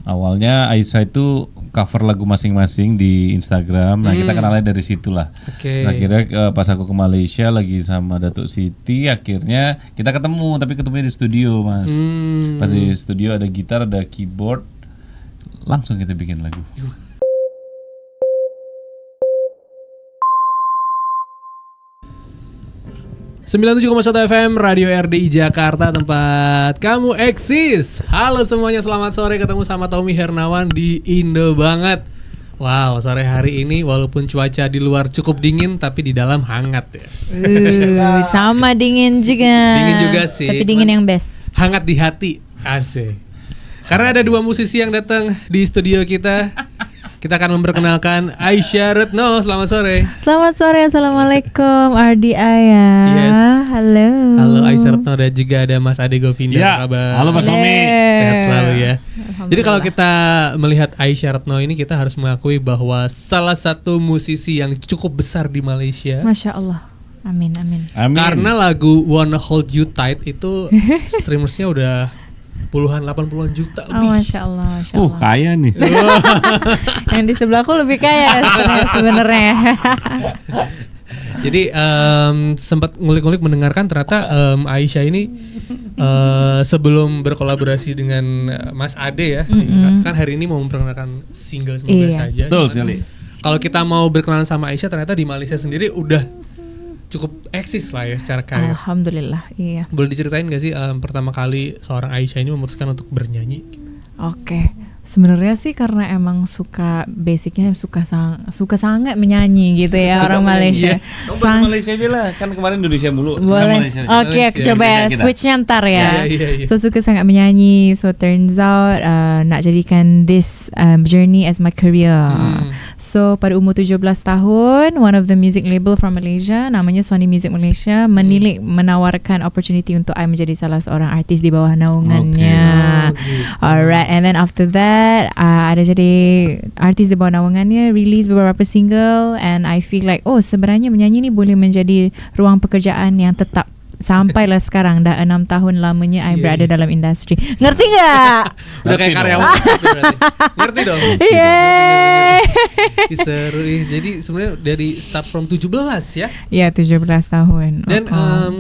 Awalnya Aisyah itu cover lagu masing-masing di Instagram. Nah kita kenalnya dari situ lah. Terus akhirnya pas aku ke Malaysia lagi sama Datuk Siti, akhirnya kita ketemu, tapi ketemunya di studio mas. Pas di studio ada gitar, ada keyboard, langsung kita bikin lagu. 97,1 FM Radio RDI Jakarta, tempat kamu eksis. Halo semuanya, selamat sore, ketemu sama Tommy Hernawan di Indo Banget. Wow, sore hari ini walaupun cuaca di luar cukup dingin, tapi di dalam hangat ya. Sama dingin juga. Dingin juga sih. Tapi dingin yang best. Hangat di hati, asik. Karena ada dua musisi yang datang di studio kita. Kita akan memperkenalkan Aisyah Retno. Selamat sore. Selamat sore, assalamualaikum RDI ya. Yes. Halo. Halo Aisyah Retno, dan juga ada Mas Ade Govinda. Ya. Halo Mas Tommy. Sehat selalu ya. Jadi kalau kita melihat Aisyah Retno ini, kita harus mengakui bahwa salah satu musisi yang cukup besar di Malaysia. Masya Allah. Amin, amin. Karena lagu Wanna Hold You Tight itu streamersnya udah puluhan, 80-an juta lebih. Masya Allah, Masya Allah. Kaya nih. Yang di sebelahku lebih kaya sebenarnya. Jadi sempat ngulik-ngulik mendengarkan ternyata Aisyah ini sebelum berkolaborasi dengan Mas Ade ya, kan hari ini mau memperkenalkan single Semoga Saja. Betul sekali. Kalau kita mau berkenalan sama Aisyah, ternyata di Malaysia sendiri udah cukup eksis lah ya secara karya. Alhamdulillah, iya. Boleh diceritain gak sih pertama kali seorang Aisyah ini memutuskan untuk bernyanyi? Oke. Sebenarnya sih karena emang suka, basicnya suka sangat menyanyi gitu ya, orang Malaysia. Orang Malaysia aja lah, kan kemarin Indonesia mulu. Boleh. Oke, coba ya switchnya ntar ya. Iya. So suka sangat menyanyi. So turns out nak jadikan this journey as my career. So pada umur 17 tahun, one of the music label from Malaysia, namanya Sony Music Malaysia, menilik, menawarkan opportunity untuk I menjadi salah seorang artis di bawah naungannya. Alright, and then after that ada jadi artis di bawah naungannya, release beberapa single, and I feel like sebenarnya menyanyi ni boleh menjadi ruang pekerjaan yang tetap. Sampailah sekarang dah 6 tahun lamanya I berada dalam industri. Ngerti gak? Udah kayak karyawan berarti. Ngerti dong. Seru. Jadi sebenarnya dari start from 17 ya? Iya, 17 tahun. Dan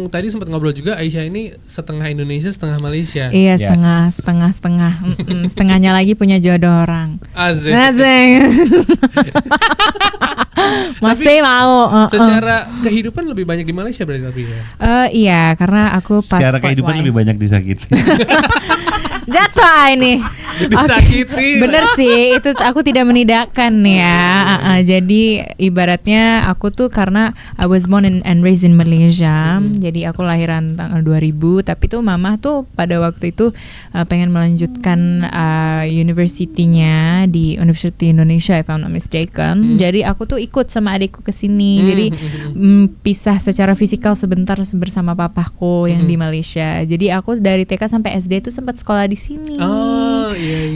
tadi sempat ngobrol juga, Aisyah ini setengah Indonesia, setengah Malaysia. Iya, setengah. Setengahnya lagi punya jodoh orang. Asik. Masih mau. Secara kehidupan lebih banyak di Malaysia berarti tapi ya? Iya, karena aku pas secara kehidupan lebih banyak disakiti. Jatuh ini. Disakiti. Bener sih, itu aku tidak menidakkan ya. Jadi ibaratnya aku tuh karena I was born and raised in Malaysia. Jadi aku lahiran tanggal 2000. Tapi tuh mama tuh pada waktu itu pengen melanjutkan universitinya di University Indonesia, if I'm not mistaken. Jadi aku tuh ikut sama adikku ke sini. Jadi pisah secara fisikal sebentar bersama papaku yang di Malaysia. Jadi aku dari TK sampai SD tuh sempat sekolah di sini.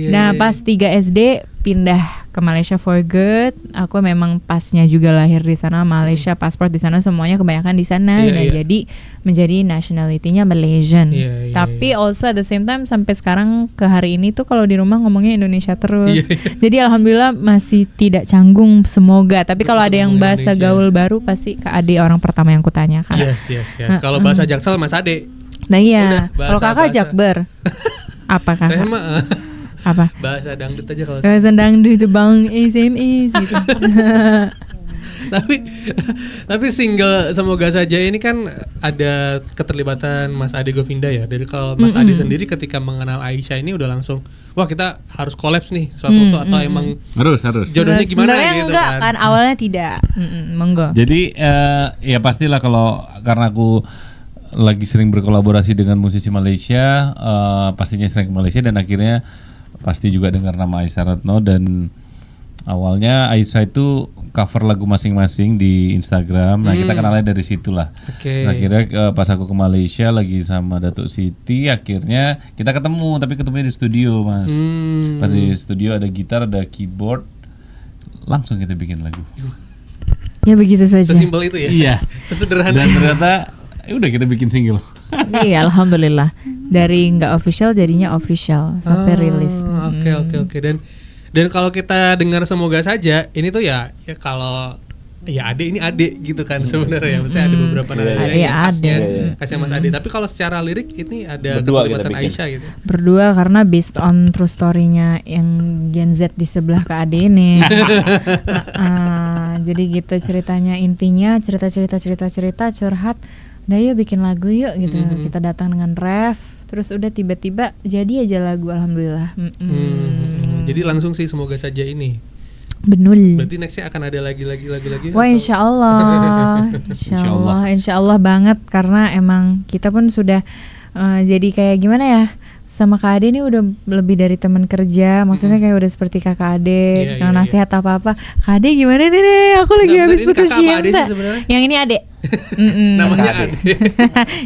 Nah, pas 3 SD pindah ke Malaysia for good. Aku memang pasnya juga lahir di sana, Malaysia, paspor di sana, semuanya kebanyakan di sana. Jadi menjadi nationality-nya Malaysian. Tapi also at the same time sampai sekarang ke hari ini tuh kalau di rumah ngomongnya Indonesia terus. Jadi alhamdulillah masih tidak canggung, semoga. Tapi kalau ada yang bahasa gaul baru pasti ke Ade orang pertama yang kutanyakan. Yes. Kalau bahasa Jaksel Mas Ade. Nah iya. Kalau kakak Jakber. Apa kakak? Saya mah apa? Bahasa dangdut aja kalau. Bahasa dangdut itu Bang SMS gitu. Tapi single Semoga Saja ini kan ada keterlibatan Mas Ade Govinda ya. Jadi kalau Mas Ade sendiri ketika mengenal Aisyah ini udah langsung, wah kita harus collabs nih suatu waktu, atau emang harus jodohnya gimana sebenarnya gitu enggak, kan awalnya tidak. Monggo. Jadi ya pastilah kalau karena aku lagi sering berkolaborasi dengan musisi Malaysia, pastinya sering ke Malaysia, dan akhirnya pasti juga dengar nama Aisyah Retno. Dan awalnya Aisyah itu cover lagu masing-masing di Instagram. Nah kita kenalnya dari situ lah. Terus akhirnya pas aku ke Malaysia lagi sama Datuk Siti, akhirnya kita ketemu, tapi ketemunya di studio mas. Pas di studio ada gitar, ada keyboard, langsung kita bikin lagu. Ya begitu saja. Sesimpel itu ya. Iya. Sesederhana. Dan ternyata udah kita bikin single. Iya, alhamdulillah. dari nggak official jadinya official sampai rilis. Oke. Dan kalau kita dengar semoga saja, ini tuh ya kalau ya Ade ini Ade gitu kan sebenarnya. Maksudnya ada beberapa nada Ade, yang khasnya, Ade. khasnya Mas Ade. Tapi kalau secara lirik ini ada Berdua keterlibatan kita bikin. Aisyah gitu. Berdua karena based on true story-nya yang Gen Z di sebelah Kak Ade ini. Jadi gitu ceritanya, intinya cerita curhat. Udah yuk bikin lagu yuk gitu. Kita datang dengan ref, terus udah tiba-tiba jadi aja lagu, alhamdulillah. Jadi langsung sih semoga saja ini. Benul. Berarti nextnya akan ada lagi lagu-lagi. Wah, atau- insya Allah banget, karena emang kita pun sudah jadi kayak gimana ya, sama Kak Ade ini udah lebih dari teman kerja, maksudnya kayak udah seperti kakak Ade, Iya, iya, nasihat apa Kak Ade gimana nih, aku lagi Nah, habis ini putus kakak apa Ade sih cinta. sebenarnya? Yang ini Ade. Namanya Ade.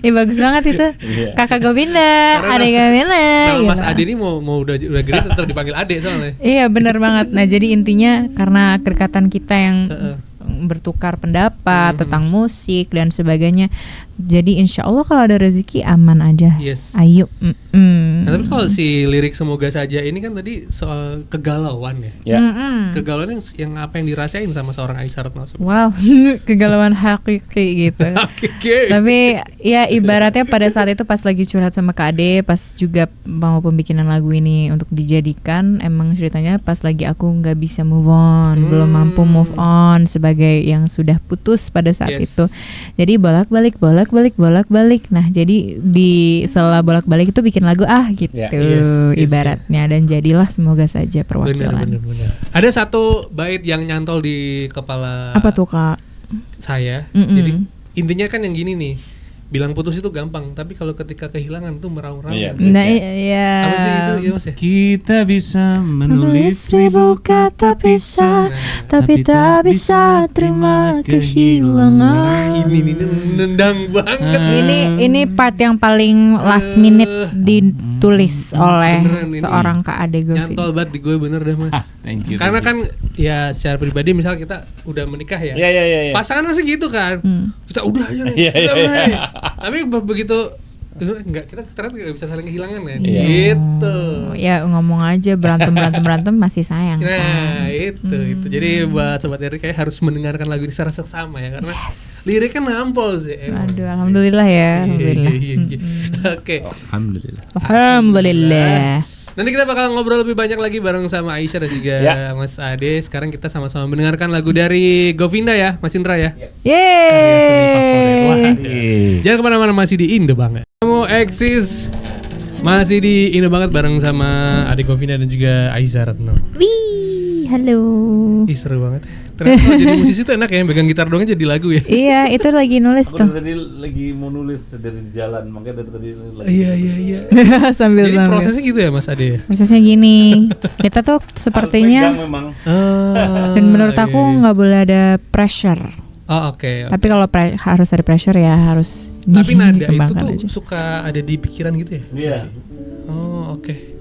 Ih, bagus banget itu. Kakak Govinda, Karena Ade Govinda. Nama Mas gitu. Ade ini mau udah gede tetap dipanggil Ade soalnya. Iya, benar banget. Nah, jadi intinya karena kedekatan kita yang bertukar pendapat tentang musik dan sebagainya. Jadi insya Allah kalau ada rezeki aman aja. Yes. Ayo. Nah, tapi kalau si lirik semoga saja ini kan tadi soal kegalauan ya. Ya. Kegalauan yang apa yang dirasain sama seorang Aisyah Ratno sebenarnya. Wow, kegalauan hakiki gitu. Oke. Tapi ya ibaratnya pada saat itu pas lagi curhat sama Kak Ade, pas juga mau pembikinan lagu ini untuk dijadikan, emang ceritanya pas lagi aku nggak bisa move on, belum mampu move on sebagai yang sudah putus pada saat Yes. itu. Jadi bolak-balik. Nah, jadi di setelah bolak-balik itu bikin lagu gitu Ya. Yes, ibaratnya, dan jadilah semoga saja perwakilan. Benar. Ada satu bait yang nyantol di kepala Apa tuh Kak? saya. Mm-mm. Jadi intinya kan yang gini nih. Bilang putus itu gampang, tapi kalau ketika kehilangan tuh meraung-raung. Iya. Nah, iya. Apa sih itu ya Mas ya? Kita bisa Menulis ribu kata pisah, tapi tak bisa terima kehilangan. Ini nendang banget. Ini part yang paling last minute ditulis oleh Beneran ini. seorang Kak Ade Govin. Nyantol banget di gue bener dah Mas. Thank you. Karena kan ya secara pribadi misal kita udah menikah ya. Iya. Pasangan masih gitu kan. Kita udah aja nih. Iya, udah, iya, udah. iya. Tapi begitu enggak, kita ternyata nggak bisa saling kehilangan kan. Iya. Gitu. Ya ngomong aja berantem masih sayang. Nah, itu. Jadi buat sobat RI kayak harus mendengarkan lagu ini secara seksama ya, karena liriknya nampol sih. emang. Aduh, alhamdulillah ya, alhamdulillah. Iya. Oke. Alhamdulillah. Alhamdulillah. Nanti kita bakal ngobrol lebih banyak lagi bareng sama Aisyah dan juga Ya. Mas Ade. Sekarang kita sama-sama mendengarkan lagu dari Govinda ya, Mas Indra ya. Yeay. Seni favorit. Wah, Iya. jangan kemana-mana, masih di Indo banget. Kamu eksis masih di Indo banget bareng sama Ade Govinda dan juga Aisyah Ratno. Wih, halo. Ih, seru banget. Ternyata kalau jadi musisi tuh enak ya, pegang gitar doang jadi lagu ya. Iya, itu lagi nulis Aku tuh. dari tadi lagi mau nulis dari jalan, makanya dari tadi lagi. Iya. sambil Jadi prosesnya gitu ya, Mas Ade. Prosesnya gini, kita tuh sepertinya, Harus pegang memang. dan menurut aku nggak boleh ada pressure. Oh, oke. Tapi kalau harus ada pressure ya harus Tapi nada itu dikembangkan tuh aja. suka ada di pikiran gitu ya? Iya. Oh, oke.